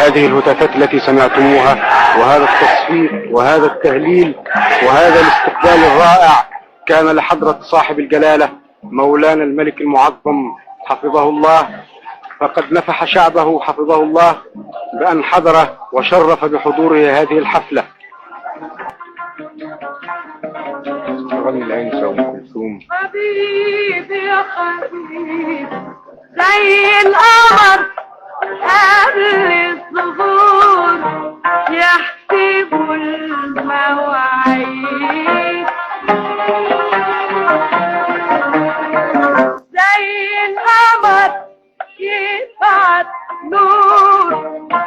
هذه الهتافات التي سمعتموها وهذا التصفيق وهذا التهليل وهذا الاستقبال الرائع كان لحضرة صاحب الجلالة مولانا الملك المعظم حفظه الله، فقد نفح شعبه حفظه الله بأن حضر وشرف بحضوره هذه الحفلة. أغني الأنسة أم كلثوم. حبيبي يا حبيبي زي القمر قبل الظهور يحسبوا المواعيد، زي القمر يبعت نور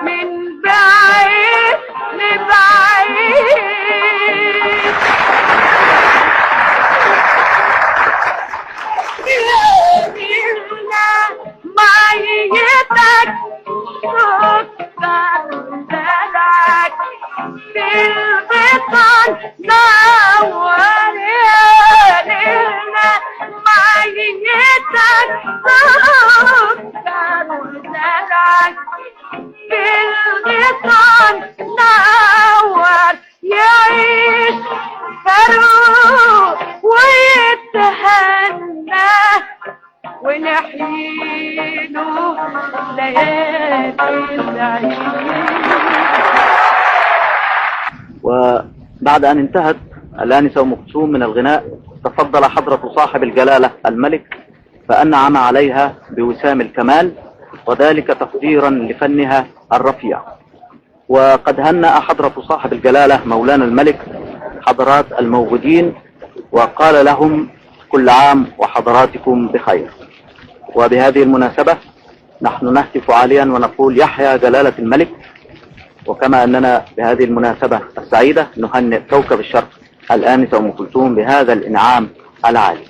من بعيد لبعيد. ميتك سكر زرعك في البطن نور لنا، ميتك سكر زرعك في البطن نور، يعيش فاروق ويتهنى ونحيله ليالي العيد. وبعد أن انتهت الآنسة أم كلثوم من الغناء، تفضل حضرة صاحب الجلالة الملك فأنعم عليها بوسام الكمال، وذلك تقديرا لفنها الرفيع. وقد هنأ حضرة صاحب الجلالة مولانا الملك حضرات الموجودين وقال لهم كل عام وحضراتكم بخير. وبهذه المناسبة نحن نهتف عاليا ونقول يحيى جلالة الملك، وكما أننا بهذه المناسبة السعيدة نهنئ كوكب الشرق الآنسة أم كلثوم بهذا الإنعام العالي.